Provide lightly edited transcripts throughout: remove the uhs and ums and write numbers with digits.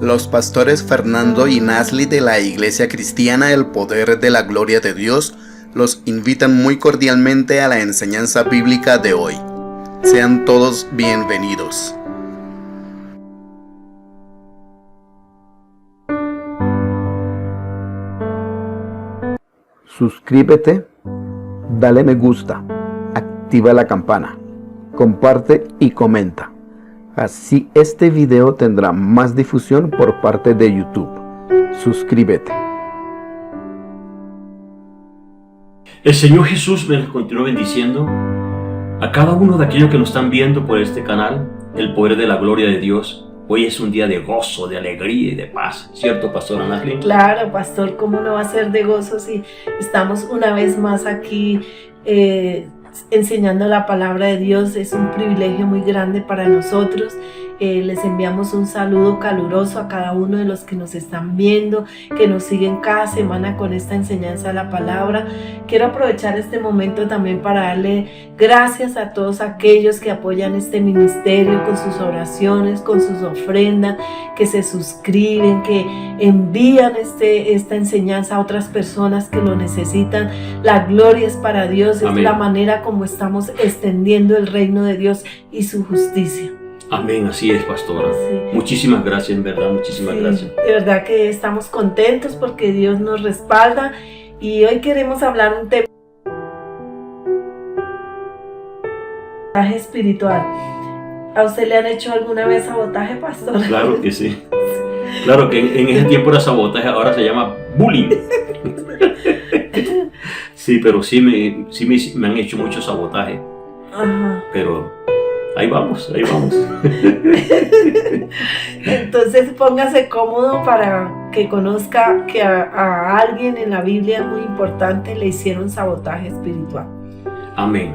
Los pastores Fernando y Nasli de la Iglesia Cristiana El Poder de la Gloria de Dios los invitan muy cordialmente a la enseñanza bíblica de hoy. Sean todos bienvenidos. Suscríbete, dale me gusta, activa la campana, comparte y comenta. Así este video tendrá más difusión por parte de YouTube. Suscríbete. El Señor Jesús me continúa bendiciendo a cada uno de aquellos que nos están viendo por este canal, El Poder de la Gloria de Dios. Hoy es un día de gozo, de alegría y de paz, ¿cierto, Pastora Nasli? Claro, Pastor, ¿cómo no va a ser de gozo si estamos una vez más aquí enseñando la palabra de Dios? Es un privilegio muy grande para nosotros. Les enviamos un saludo caluroso a cada uno de los que nos están viendo, que nos siguen cada semana con esta enseñanza de la palabra. Quiero aprovechar este momento también para darle gracias a todos aquellos que apoyan este ministerio con sus oraciones, con sus ofrendas, que se suscriben, que envían esta enseñanza a otras personas que lo necesitan. La gloria es para Dios. Amén. Es la manera como estamos extendiendo el reino de Dios y su justicia. Amén, así es, pastora. Sí. Muchísimas gracias, en verdad, muchísimas gracias. De verdad que estamos contentos porque Dios nos respalda y hoy queremos hablar un tema espiritual. ¿A usted le han hecho alguna vez sabotaje, pastor? Claro que sí. Claro que en ese tiempo era sabotaje, ahora se llama bullying. Sí, pero sí me han hecho mucho sabotaje. Ajá. Pero ahí vamos. Entonces póngase cómodo para que conozca que a alguien en la Biblia muy importante le hicieron sabotaje espiritual. Amén.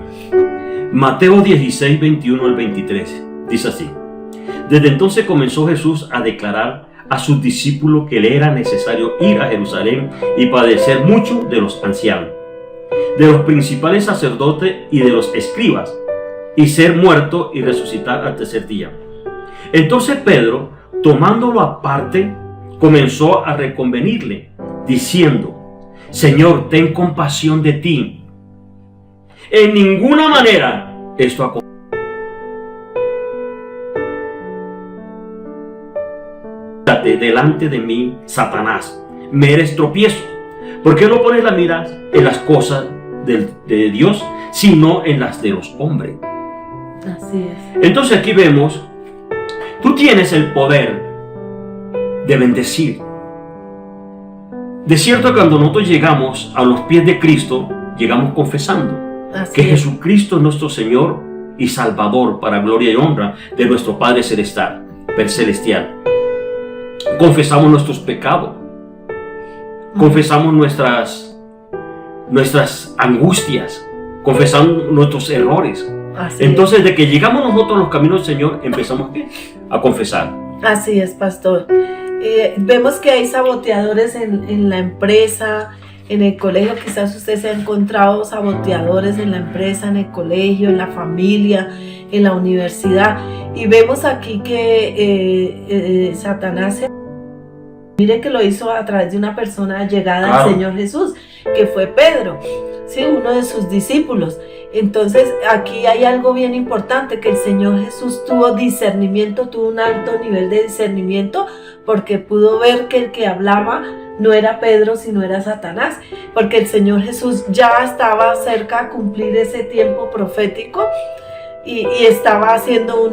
Mateo 16, 21 al 23 dice así: Desde entonces comenzó Jesús a declarar a sus discípulos que le era necesario ir a Jerusalén y padecer mucho de los ancianos, de los principales sacerdotes y de los escribas, y ser muerto y resucitar al tercer día. Entonces Pedro, tomándolo aparte, comenzó a reconvenirle, diciendo: Señor, ten compasión de ti. En ninguna manera esto ha acontecido delante de mí, Satanás. Me eres tropiezo. ¿Por qué no pones la mirada en las cosas de Dios, sino en las de los hombres? Así es. Entonces aquí vemos, tú tienes el poder de bendecir. De cierto, cuando nosotros llegamos a los pies de Cristo, llegamos confesando que Jesucristo es nuestro Señor y Salvador, para gloria y honra de nuestro Padre Celestial. Confesamos nuestros pecados, confesamos nuestras angustias, confesamos nuestros errores. Entonces, de que llegamos nosotros a los caminos del Señor, empezamos a confesar. Así es, pastor. Vemos que hay saboteadores en la empresa, en el colegio. Quizás usted se ha encontrado saboteadores en la empresa, en el colegio, en la familia, en la universidad. Y vemos aquí que Satanás, mire que lo hizo a través de una persona llegada al Señor Jesús, que fue Pedro, ¿sí? Uno de sus discípulos. Entonces aquí hay algo bien importante, que el Señor Jesús tuvo discernimiento, tuvo un alto nivel de discernimiento, porque pudo ver que el que hablaba no era Pedro, sino era Satanás, porque el Señor Jesús ya estaba cerca de cumplir ese tiempo profético y estaba haciendo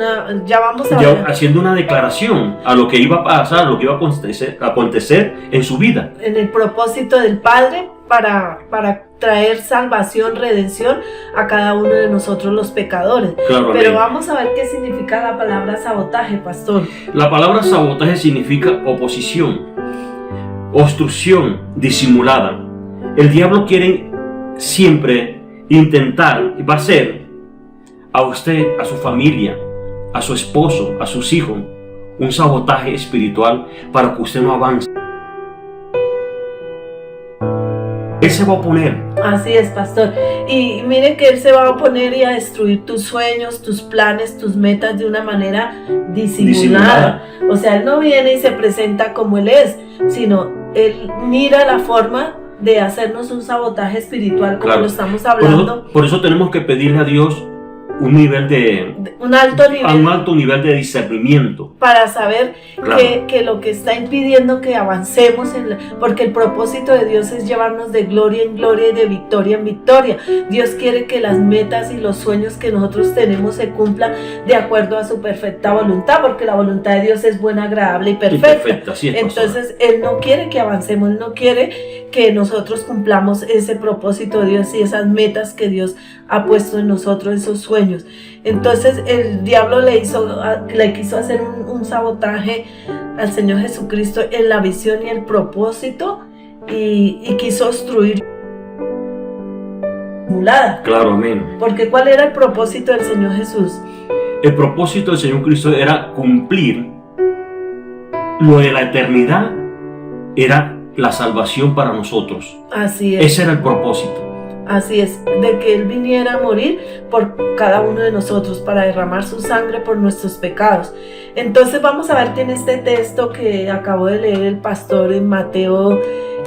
haciendo una declaración a lo que iba a pasar, lo que iba a acontecer en su vida, en el propósito del Padre para traer salvación, redención a cada uno de nosotros los pecadores. Claro, pero amén. Vamos a ver qué significa la palabra sabotaje, pastor. La palabra sabotaje significa oposición, obstrucción disimulada. El diablo quiere siempre intentar, va a hacer a usted, a su familia, a su esposo, a sus hijos, un sabotaje espiritual para que usted no avance. se va a oponer. Así es, pastor. Y mire que Él se va a oponer y a destruir tus sueños, tus planes, tus metas de una manera disimulada. O sea, Él no viene y se presenta como Él es, sino Él mira la forma de hacernos un sabotaje espiritual, como lo estamos hablando. Por eso tenemos que pedirle a Dios un alto nivel de discernimiento para saber que lo que está impidiendo que avancemos porque el propósito de Dios es llevarnos de gloria en gloria y de victoria en victoria. Dios quiere que las metas y los sueños que nosotros tenemos se cumplan de acuerdo a su perfecta voluntad, porque la voluntad de Dios es buena, agradable y perfecta. Sí, entonces Él no quiere que avancemos, Él no quiere que nosotros cumplamos ese propósito de Dios y esas metas que Dios ha puesto en nosotros, esos sueños. Entonces el diablo le quiso hacer un sabotaje al Señor Jesucristo en la visión y el propósito, y quiso obstruir. Claro, amén. Porque ¿cuál era el propósito del Señor Jesús? El propósito del Señor Cristo era cumplir lo de la eternidad, era la salvación para nosotros. Así es. Ese era el propósito. Así es, de que Él viniera a morir por cada uno de nosotros, para derramar su sangre por nuestros pecados. Entonces vamos a ver que en este texto que acabó de leer el pastor en Mateo,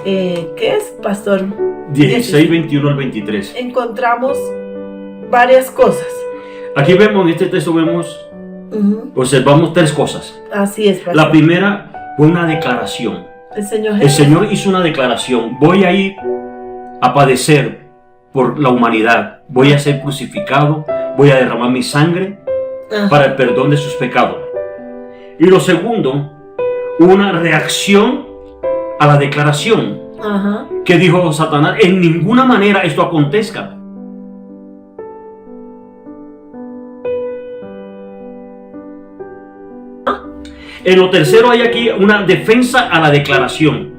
¿qué es, pastor? 16, 21 al 23. Encontramos varias cosas. Aquí vemos, en este texto observamos tres cosas. Así es, pastor. La primera fue una declaración. El Señor hizo una declaración: voy a ir a padecer por la humanidad, voy a ser crucificado, voy a derramar mi sangre para el perdón de sus pecados. Y lo segundo, una reacción a la declaración que dijo Satanás: en ninguna manera esto acontezca. En lo tercero hay aquí una defensa a la declaración.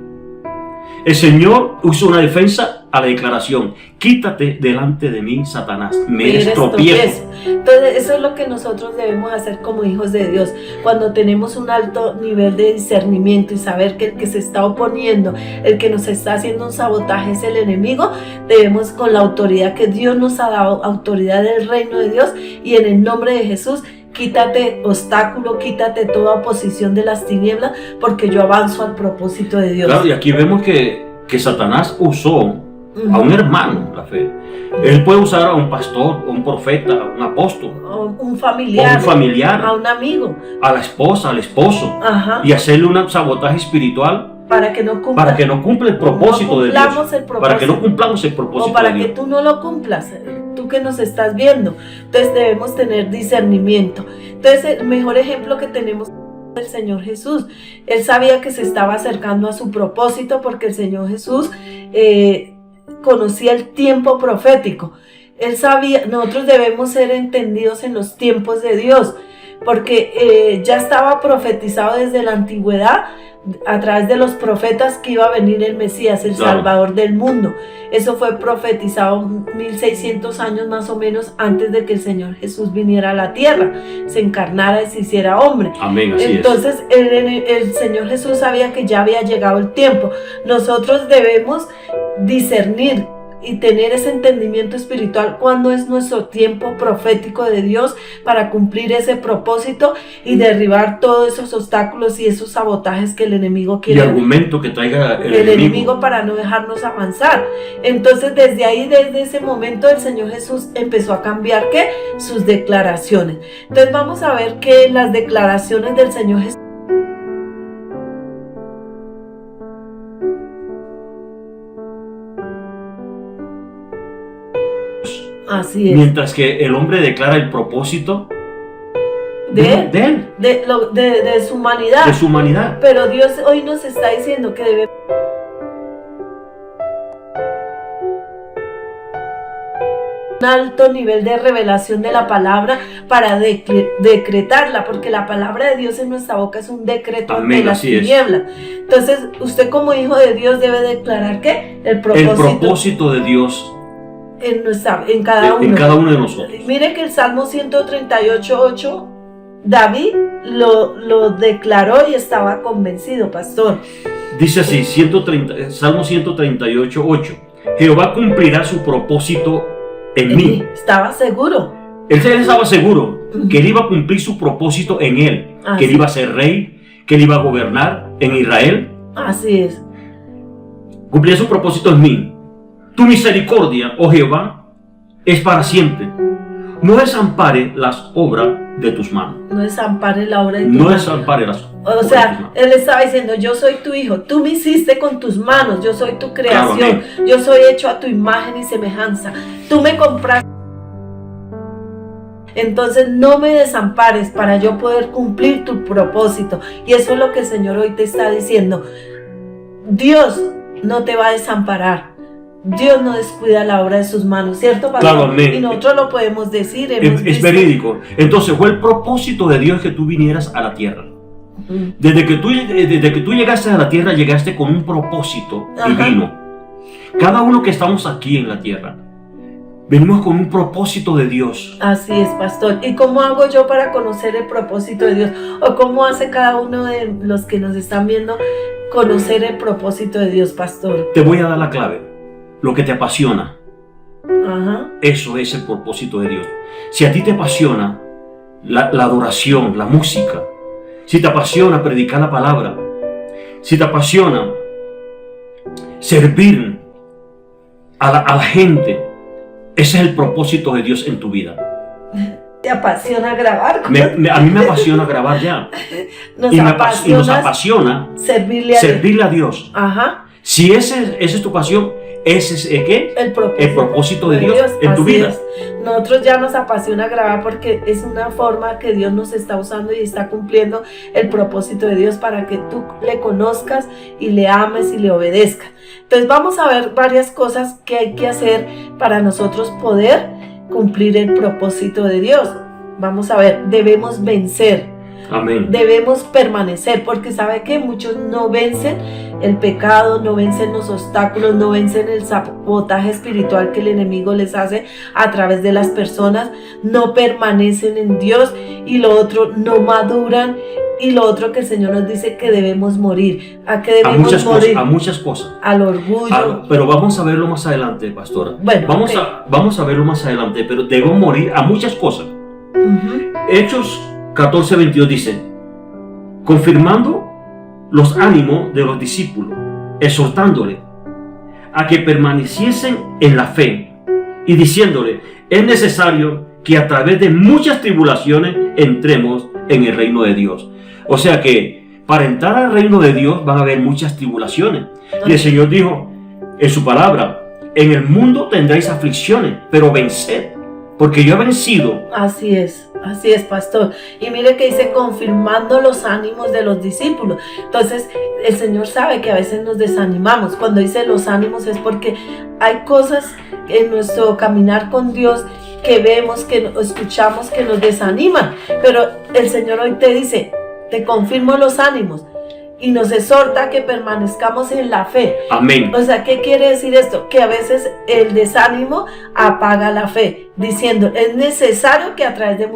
El Señor usó una defensa a la declaración: quítate delante de mí, Satanás, me eres tropiezo. Entonces eso es lo que nosotros debemos hacer como hijos de Dios. Cuando tenemos un alto nivel de discernimiento y saber que el que se está oponiendo, el que nos está haciendo un sabotaje es el enemigo, debemos, con la autoridad que Dios nos ha dado, autoridad del reino de Dios, y en el nombre de Jesús, quítate obstáculo, quítate toda oposición de las tinieblas, porque yo avanzo al propósito de Dios. Claro, y aquí vemos que Satanás usó a un hermano la fe. Él puede usar a un pastor, a un profeta, a un apóstol, un familiar, a un amigo, a la esposa, al esposo, y hacerle un sabotaje espiritual para que no cumpla el propósito de Dios, para que no cumplamos el propósito o para de Dios, que tú no lo cumplas, tú que nos estás viendo. Entonces debemos tener discernimiento. Entonces el mejor ejemplo que tenemos es el Señor Jesús. Él sabía que se estaba acercando a su propósito, porque el Señor Jesús conocía el tiempo profético. Él sabía, nosotros debemos ser entendidos en los tiempos de Dios, porque ya estaba profetizado desde la antigüedad, a través de los profetas, que iba a venir el Mesías, el Salvador del mundo. Eso fue profetizado 1600 años más o menos antes de que el Señor Jesús viniera a la tierra, se encarnara y se hiciera hombre. Amén, así Entonces el Señor Jesús sabía que ya había llegado el tiempo. Nosotros debemos discernir y tener ese entendimiento espiritual cuando es nuestro tiempo profético de Dios, para cumplir ese propósito y derribar todos esos obstáculos y esos sabotajes que el enemigo quiere. Y argumento que traiga el enemigo para no dejarnos avanzar. Entonces desde ahí, desde ese momento, el Señor Jesús empezó a cambiar sus declaraciones. Entonces vamos a ver que las declaraciones del Señor Jesús, así es. Mientras que el hombre declara el propósito de su humanidad. De su humanidad. Pero Dios hoy nos está diciendo que debemos un alto nivel de revelación de la palabra para decretarla, porque la palabra de Dios en nuestra boca es un decreto ante las tinieblas. Entonces usted, como hijo de Dios, debe declarar el propósito de Dios en cada uno de nosotros. Mire que el Salmo 138:8, David lo declaró y estaba convencido, pastor. Dice así, Salmo 138:8: Jehová cumplirá su propósito en mí. Estaba seguro. Él estaba seguro que él iba a cumplir su propósito en él, que él iba a ser rey, que él iba a gobernar en Israel. Así es. Cumplirá su propósito en mí. Tu misericordia, oh Jehová, es para siempre. No desampare las obras de tus manos. No desampare la obra de tus No manos. desampare las O obras de tus sea, manos. él estaba diciendo, yo soy tu hijo, tú me hiciste con tus manos, yo soy tu creación, Claro, yo soy hecho a tu imagen y semejanza, tú me compraste. Entonces no me desampares para yo poder cumplir tu propósito. Y eso es lo que el Señor hoy te está diciendo. Dios no te va a desamparar. Dios no descuida la obra de sus manos, ¿cierto, pastor? Claro, amén. Y nosotros lo podemos decir. Es verídico. Entonces fue el propósito de Dios que tú vinieras a la tierra. Desde que tú llegaste a la tierra, llegaste con un propósito divino. Cada uno que estamos aquí en la tierra, venimos con un propósito de Dios. Así es, pastor. ¿Y cómo hago yo para conocer el propósito de Dios? ¿O cómo hace cada uno de los que nos están viendo conocer el propósito de Dios, pastor? Te voy a dar la clave. Lo que te apasiona. Ajá. Eso es el propósito de Dios. Si a ti te apasiona la adoración, la música, si te apasiona predicar la palabra, si te apasiona servir a la gente, ese es el propósito de Dios en tu vida. ¿Te apasiona grabar? A mí me apasiona grabar ya. Nos Y apasiona nos apasiona servirle a Dios. servirle a Dios. Ajá. Si esa es tu pasión, ese es ¿qué? El propósito de Dios en tu así vida. es. Nosotros ya nos apasiona grabar porque es una forma que Dios nos está usando y está cumpliendo el propósito de Dios para que tú le conozcas y le ames y le obedezcas. Entonces vamos a ver varias cosas que hay que hacer para nosotros poder cumplir el propósito de Dios. Vamos a ver, debemos vencer. Amén. Debemos permanecer, porque sabe que muchos no vencen el pecado, no vencen los obstáculos, no vencen el sabotaje espiritual que el enemigo les hace a través de las personas, no permanecen en Dios, y lo otro, no maduran, y lo otro que el Señor nos dice que debemos morir. ¿A qué debemos morir? A muchas cosas. Al orgullo. Pero vamos a verlo más adelante, pastora. Bueno, vamos a verlo más adelante, pero debemos morir a muchas cosas. Hechos 14:22 dice: confirmando los ánimos de los discípulos, exhortándole a que permaneciesen en la fe y diciéndole: es necesario que a través de muchas tribulaciones entremos en el reino de Dios. O sea que para entrar al reino de Dios van a haber muchas tribulaciones. Y el Señor dijo en su palabra: en el mundo tendréis aflicciones, pero venced, porque yo he vencido. Así es, pastor. Y mire que dice confirmando los ánimos de los discípulos. Entonces el Señor sabe que a veces nos desanimamos. Cuando dice los ánimos es porque hay cosas en nuestro caminar con Dios que vemos, que escuchamos, que nos desaniman. Pero el Señor hoy te dice: te confirmo los ánimos. Y nos exhorta a que permanezcamos en la fe. Amén. O sea, ¿qué quiere decir esto? Que a veces el desánimo apaga la fe, diciendo: es necesario que a través de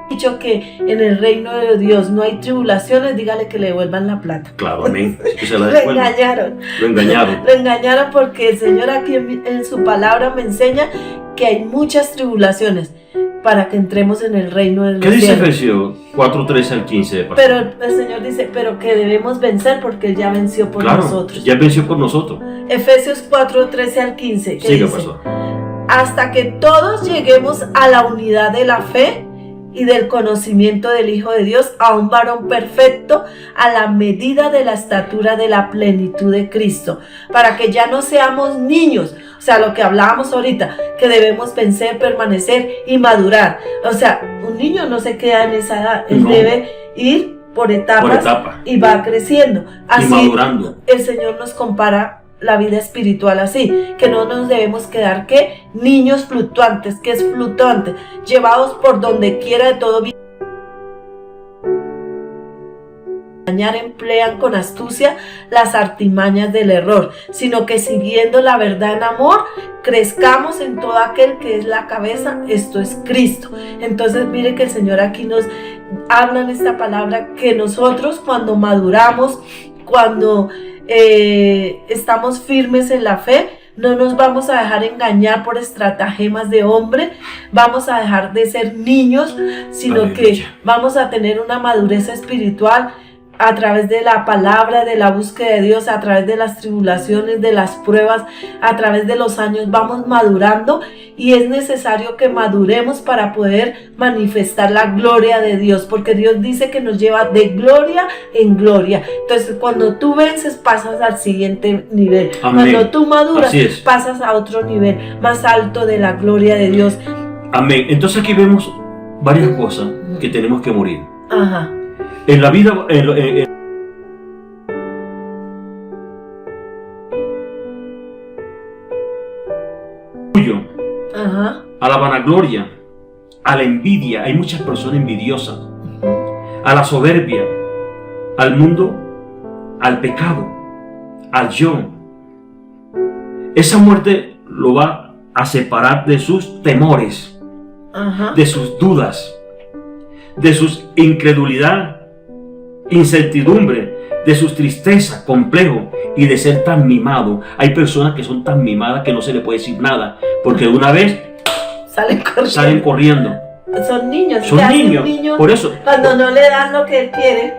dicho que en el reino de Dios no hay tribulaciones, dígale que le devuelvan la plata. Claro, amén. Que se la Lo devuelvan. engañaron. Lo engañaron. Lo engañaron porque el Señor aquí en su palabra me enseña que hay muchas tribulaciones para que entremos en el reino de los ¿Qué dice cielos. Efesios 4:13 al 15? Pastor? Pero el Señor dice: pero que debemos vencer porque Él ya venció por Claro, nosotros. ya venció por nosotros. Efesios 4:13 al 15. Que Siga, dice: pastor. hasta que todos lleguemos a la unidad de la fe y del conocimiento del Hijo de Dios, a un varón perfecto, a la medida de la estatura de la plenitud de Cristo, para que ya no seamos niños. O sea, lo que hablábamos ahorita, que debemos vencer, permanecer y madurar. O sea, un niño no se queda en esa edad, él No. debe ir por etapas y va creciendo. Así, y madurando. el Señor nos compara la vida espiritual así, que no nos debemos quedar que niños fluctuantes, que es fluctuante, llevados por donde quiera de todo bien. Emplean con astucia las artimañas del error, sino que siguiendo la verdad en amor, crezcamos en todo aquel que es la cabeza, esto es Cristo. Entonces mire que el Señor aquí nos habla en esta palabra que nosotros cuando maduramos, cuando estamos firmes en la fe, no nos vamos a dejar engañar por estratagemas de hombre, vamos a dejar de ser niños, sino Aleluya. que vamos a tener una madurez espiritual a través de la palabra, de la búsqueda de Dios, a través de las tribulaciones, de las pruebas, a través de los años vamos madurando, y es necesario que maduremos para poder manifestar la gloria de Dios, porque Dios dice que nos lleva de gloria en gloria. Entonces, cuando tú vences, pasas al siguiente nivel. Amén. Cuando tú maduras, Así es. pasas a otro nivel más alto de la gloria de Dios. Amén. Entonces aquí vemos varias cosas que tenemos que morir. Ajá. En la vida, Ajá. a la vanagloria, a la envidia, hay muchas personas envidiosas, a la soberbia, al mundo, al pecado, al yo. Esa muerte lo va a separar de sus temores, Ajá. de sus dudas, de sus incredulidad, incertidumbre, de sus tristezas, complejo y de ser tan mimado. Hay personas que son tan mimadas que no se le puede decir nada, porque de una vez salen corriendo. Son niños. Son ¿Qué hace un niños, niño por eso. cuando no le dan lo que él quiere?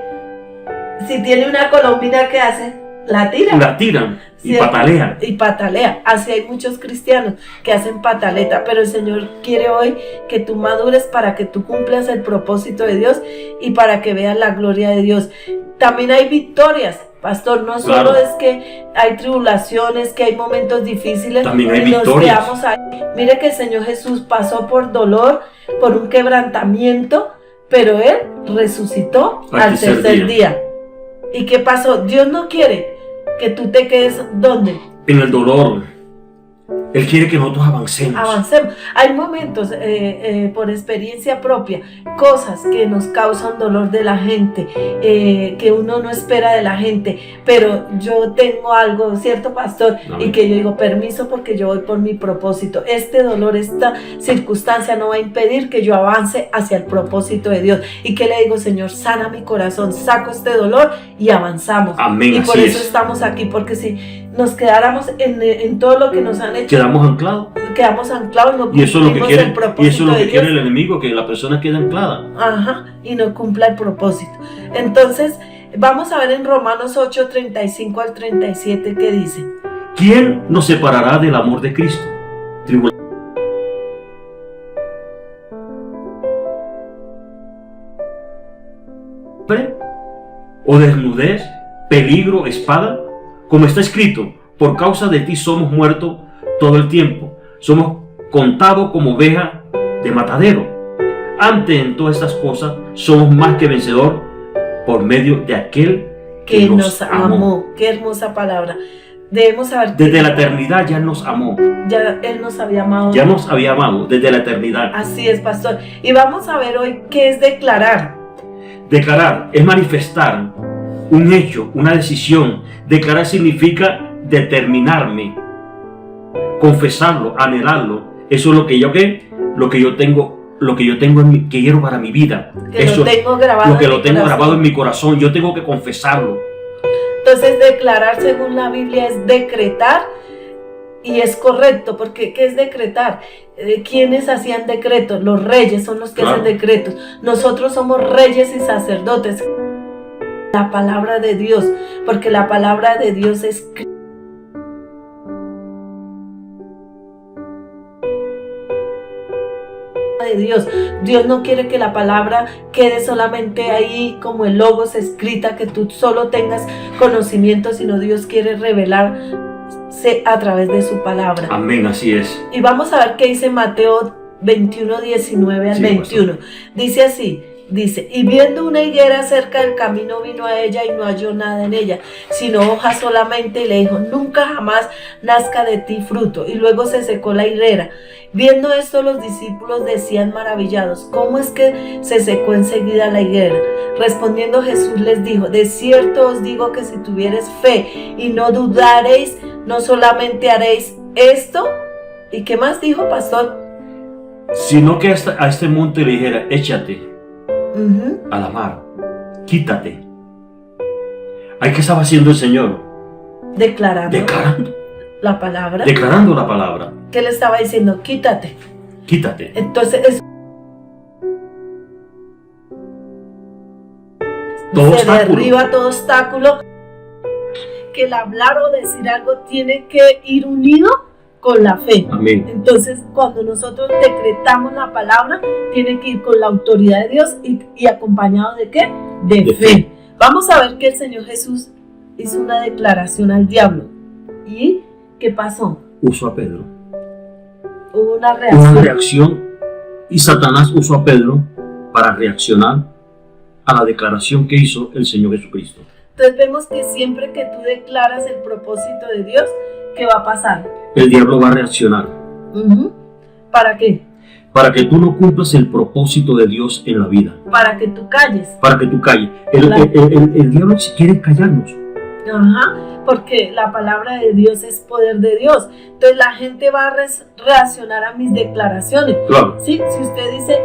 Si tiene una colombina, ¿qué hace? La tira. La tiran y ¿Cierto? patalean. Y patalea. Así hay muchos cristianos que hacen pataleta, pero el Señor quiere hoy que tú madures para que tú cumplas el propósito de Dios y para que veas la gloria de Dios. También hay victorias, pastor, no solo Claro. es que hay tribulaciones, que hay momentos difíciles, También hay y nos victorias. quedamos ahí. Mire que el Señor Jesús pasó por dolor, por un quebrantamiento, pero Él resucitó al tercer día. ¿Y qué pasó? Dios no quiere que tú te quedes, ¿dónde? En el dolor. Él quiere que nosotros avancemos. Avancemos. Hay momentos, por experiencia propia, cosas que nos causan dolor de la gente, que uno no espera de la gente, pero yo tengo algo, ¿cierto, pastor? Amén. Y que yo digo, permiso, porque yo voy por mi propósito. Este dolor, esta circunstancia no va a impedir que yo avance hacia el propósito de Dios. Y que le digo, Señor, sana mi corazón, saco este dolor y avanzamos. Amén, Y por así eso es. estamos aquí, porque si nos quedáramos en todo lo que nos han hecho, Quedamos anclados. quedamos anclados, no Y eso es lo que cumplimos quiere, el y propósito eso es lo de que quiere Dios. el enemigo, que la persona quede anclada. Ajá, y no cumpla el propósito. Entonces, vamos a ver en Romanos 8, 35 al 37 qué dice. ¿Quién nos separará del amor de Cristo? Tribulación, o desnudez, peligro, espada, como está escrito, por causa de ti somos muertos todo el tiempo, somos contados como oveja de matadero. Antes en todas estas cosas somos más que vencedor por medio de aquel Que nos amó. Qué hermosa palabra. Debemos saber que Desde la eternidad ya nos amó, ya Él nos había amado. ya nos había amado desde la eternidad. Así es, pastor. Y vamos a ver hoy qué es declarar. Declarar es manifestar un hecho, una decisión. Declarar significa determinarme, confesarlo, anhelarlo. Eso es lo que yo tengo, que quiero para mi vida. Que Eso lo tengo grabado. lo que en lo mi tengo corazón. grabado en mi corazón. Yo tengo que confesarlo. Entonces, declarar según la Biblia es decretar. Y es correcto, porque ¿qué es decretar? ¿Quiénes hacían decretos? Los reyes son los que Claro. hacen decretos. Nosotros somos reyes y sacerdotes. La palabra de Dios, porque la palabra de Dios es de Dios. Dios no quiere que la palabra quede solamente ahí como el logos escrita, que tú solo tengas conocimiento, sino Dios quiere revelarse a través de su palabra. Amén, así es. Y vamos a ver qué dice Mateo 21, 19 al Sí, 21. Dice así, dice, y viendo una higuera cerca del camino vino a ella y no halló nada en ella, sino hojas solamente, y le dijo, nunca jamás nazca de ti fruto. Y luego se secó la higuera. Viendo esto, los discípulos decían maravillados, ¿cómo es que se secó enseguida la higuera? Respondiendo Jesús les dijo, de cierto os digo que si tuviereis fe y no dudareis, no solamente haréis esto. ¿Y qué más dijo, pastor? Sino que a este monte le dijera, échate Ujú. a la mar, quítate. ¿Ay, qué estaba haciendo el Señor? Declarando declarando la palabra. la palabra. ¿Qué le estaba diciendo? Quítate. Quítate. Entonces Todo se obstáculo. derriba todo obstáculo. Que el hablar o decir algo tiene que ir unido con la fe. Amén. Entonces, cuando nosotros decretamos la palabra, tiene que ir con la autoridad de Dios y acompañado de ¿qué? De fe. Vamos a ver que el Señor Jesús hizo una declaración al diablo. ¿Y qué pasó? Usó a Pedro. Hubo una Una reacción. reacción. Y Satanás usó a Pedro para reaccionar a la declaración que hizo el Señor Jesucristo. Entonces vemos que siempre que tú declaras el propósito de Dios, ¿qué va a pasar? El diablo va a reaccionar ¿Para qué? para que tú no cumplas el propósito de Dios en la vida, Para que tú calles. para que tú calles. El diablo quiere callarnos. Ajá, porque la palabra de Dios es poder de Dios. Entonces la gente va a reaccionar a mis declaraciones. Claro. ¿Sí? Si usted dice,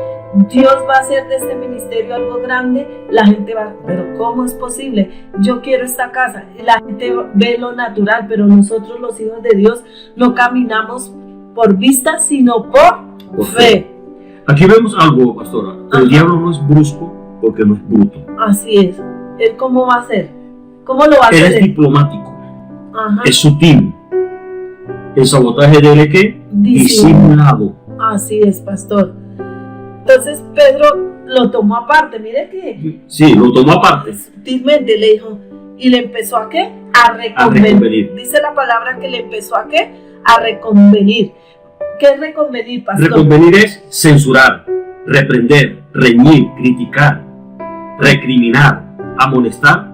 Dios va a hacer de este ministerio algo grande, la gente va, pero ¿cómo es posible? Yo quiero esta casa. Y la gente ve lo natural, pero nosotros los hijos de Dios no caminamos por vista, sino por fe. Aquí vemos algo, pastora. El diablo no es brusco porque no es bruto. Así es. ¿Él cómo va a hacer? ¿Cómo lo va a Él hacer? es diplomático, Ajá. es sutil. El sabotaje de él es ¿qué? Disimulado. Así es, pastor. Entonces Pedro lo tomó aparte. Mire que Sí, lo tomó aparte. sutilmente le dijo, y le empezó a ¿qué? A reconvenir. Dice la palabra que le empezó a ¿qué? A reconvenir. ¿Qué es reconvenir, pastor? Reconvenir es censurar, reprender, reñir, criticar, recriminar, amonestar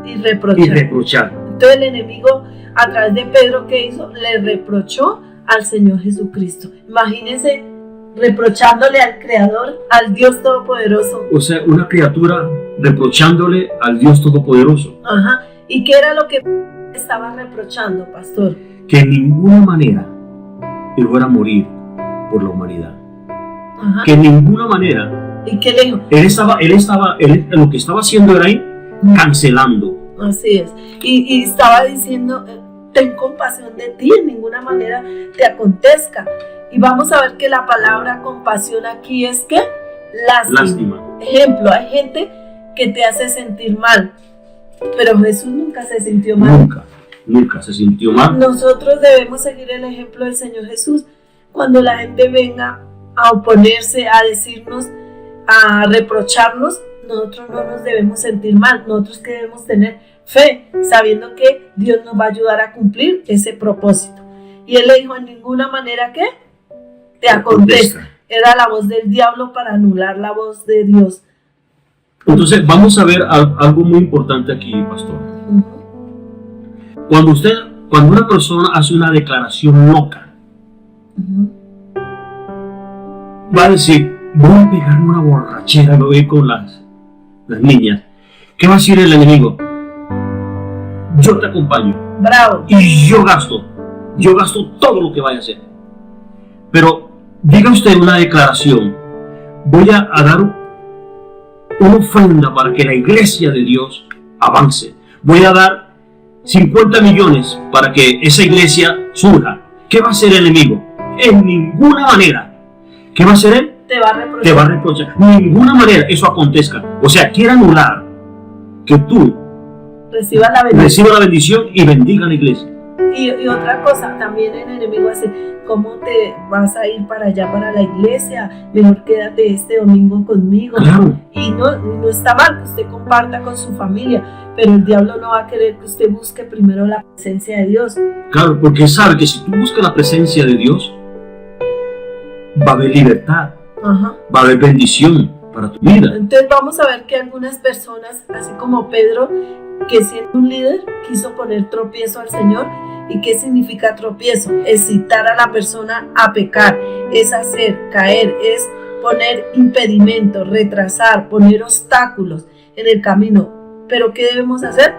Y reprochar. y reprochar. Entonces el enemigo, a través de Pedro, ¿qué hizo? Le reprochó al Señor Jesucristo. Imagínense reprochándole al Creador, al Dios Todopoderoso. O sea, una criatura reprochándole al Dios Todopoderoso. Ajá. ¿Y qué era lo que estaba reprochando, pastor? Que en ninguna manera él fuera a morir por la humanidad. Ajá. Que en ninguna manera ¿Y qué le dijo? él lo que estaba haciendo era ir cancelando. Así es. Y estaba diciendo, ten compasión de ti, en ninguna manera te acontezca. Y vamos a ver que la palabra compasión aquí es que lástima. Ejemplo, hay gente que te hace sentir mal, pero Jesús nunca se sintió mal. Nunca se sintió mal. Nosotros debemos seguir el ejemplo del Señor Jesús. Cuando la gente venga a oponerse, a decirnos, a reprocharnos, nosotros no nos debemos sentir mal. Nosotros que debemos tener fe, sabiendo que Dios nos va a ayudar a cumplir ese propósito. Y él le dijo, en ninguna manera que te acontezca. Era la voz del diablo para anular la voz de Dios. Entonces vamos a ver algo muy importante aquí, pastor. Cuando una persona hace una declaración loca, va a decir, voy a pegarme una borrachera, me voy con las niñas. ¿Qué va a decir el enemigo? Yo te acompaño. Bravo. Y yo gasto todo lo que vaya a hacer. Pero diga usted una declaración, voy a dar una ofrenda para que la iglesia de Dios avance. Voy a dar 50 millones para que esa iglesia surja. ¿Qué va a hacer el enemigo? En ninguna manera. ¿Qué va a hacer él? Te va a reprochar. Te va a reprochar. En ninguna manera eso acontezca. O sea, quiere anular que tú reciba la bendición y bendiga a la iglesia. Y otra cosa, también el enemigo hace, ¿cómo te vas a ir para allá, para la iglesia? Mejor quédate este domingo conmigo. Claro. Y no está mal que usted comparta con su familia, pero el diablo no va a querer que usted busque primero la presencia de Dios. Claro, porque sabe que si tú buscas la presencia de Dios, va a haber libertad, Ajá. va a haber bendición para tu vida. Entonces vamos a ver que algunas personas, así como Pedro, que siendo un líder, quiso poner tropiezo al Señor. ¿Y qué significa tropiezo? Es citar a la persona a pecar, es hacer caer, es poner impedimentos, retrasar, poner obstáculos en el camino. ¿Pero qué debemos hacer?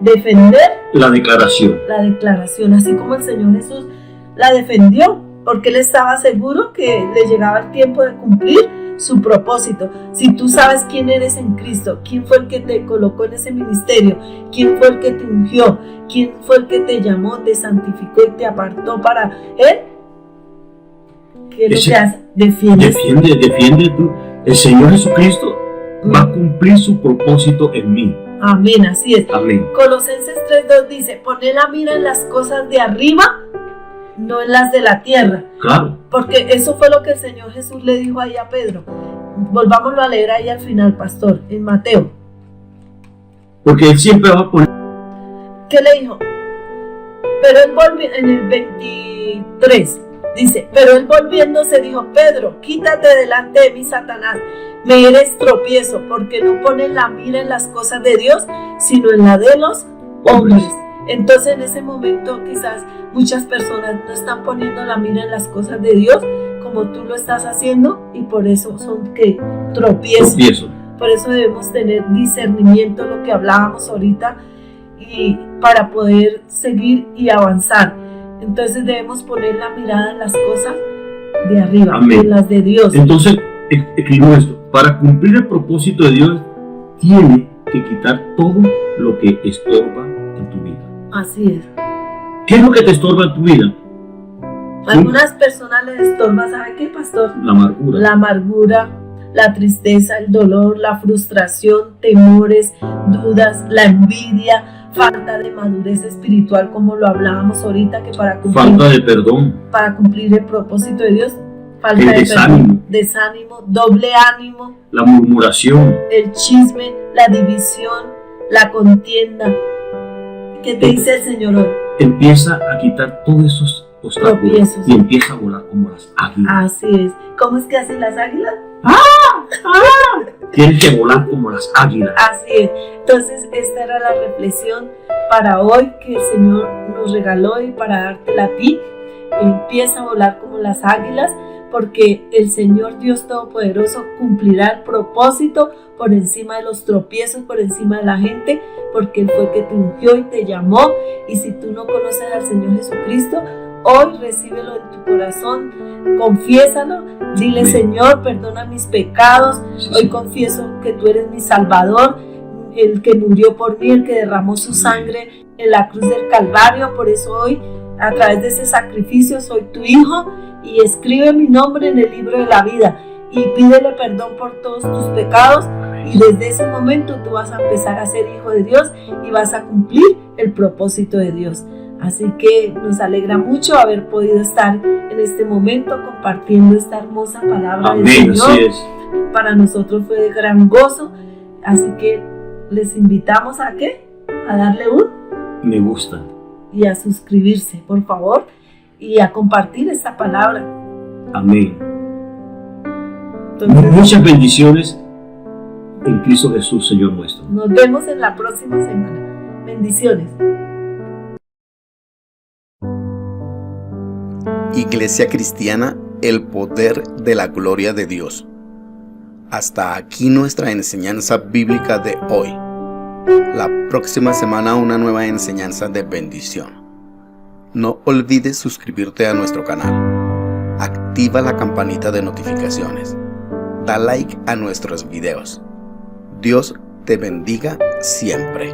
Defender la declaración. La declaración, así como el Señor Jesús la defendió, porque él estaba seguro que le llegaba el tiempo de cumplir su propósito. Si tú sabes quién eres en Cristo, quién fue el que te colocó en ese ministerio, quién fue el que te ungió, quién fue el que te llamó, te santificó y te apartó para Él, ¿qué es lo que hace? Defiende tú. El Señor Jesucristo va a cumplir su propósito en mí. Amén, así es. Amén. Colosenses 3:2 dice, poné la mira en las cosas de arriba, no en las de la tierra. Claro. Porque eso fue lo que el Señor Jesús le dijo ahí a Pedro. Volvámoslo a leer ahí al final, pastor, en Mateo. Porque Él siempre va a poner. ¿Qué le dijo? Pero Él volvió, en el 23, dice, pero Él volviéndose dijo, Pedro, quítate delante de mí, Satanás, me eres tropiezo, porque no pones la mira en las cosas de Dios, sino en la de los hombres. Entonces en ese momento quizás muchas personas no están poniendo la mira en las cosas de Dios como tú lo estás haciendo, y por eso son que tropiezos. Por eso debemos tener discernimiento, lo que hablábamos ahorita, y para poder seguir y avanzar. Entonces debemos poner la mirada en las cosas de arriba, amén, en las de Dios. Entonces, escribo esto: para cumplir el propósito de Dios, tiene que quitar todo lo que estorba en tu vida. Así es. ¿Qué es lo que te estorba en tu vida? Algunas personas les estorba, ¿sabe qué, pastor? La amargura. La amargura, la tristeza, el dolor, la frustración, temores, dudas, la envidia, falta de madurez espiritual, como lo hablábamos ahorita, que para cumplir el propósito de Dios, falta de perdón, desánimo, doble ánimo, la murmuración, el chisme, la división, la contienda. ¿Qué te dice el Señor hoy? Empieza a quitar todos esos obstáculos y empieza a volar como las águilas. Así es. ¿Cómo es que hacen las águilas? Tienes que volar como las águilas. Así es. Entonces esta era la reflexión para hoy que el Señor nos regaló y para dártela a ti. Empieza a volar como las águilas, porque el Señor Dios Todopoderoso cumplirá el propósito por encima de los tropiezos, por encima de la gente, porque Él fue el que te ungió y te llamó. Y si tú no conoces al Señor Jesucristo, hoy recíbelo en tu corazón, confiésalo, dile: amén. Señor, perdona mis pecados, hoy confieso que tú eres mi Salvador, el que murió por mí, el que derramó su sangre en la cruz del Calvario. Por eso hoy, a través de ese sacrificio, soy tu hijo, y escribe mi nombre en el libro de la vida y pídele perdón por todos tus pecados, y desde ese momento tú vas a empezar a ser hijo de Dios y vas a cumplir el propósito de Dios. Así que nos alegra mucho haber podido estar en este momento compartiendo esta hermosa palabra del Señor. Así es. Para nosotros fue de gran gozo, así que les invitamos a ¿qué? A darle un me gusta y a suscribirse, por favor, y a compartir esta palabra. Amén. Entonces, muchas bendiciones en Cristo Jesús, Señor nuestro. Nos vemos en la próxima semana. Bendiciones. Iglesia Cristiana, el poder de la gloria de Dios. Hasta aquí nuestra enseñanza bíblica de hoy. La próxima semana una nueva enseñanza de bendición. No olvides suscribirte a nuestro canal. Activa la campanita de notificaciones. Da like a nuestros videos. Dios te bendiga siempre.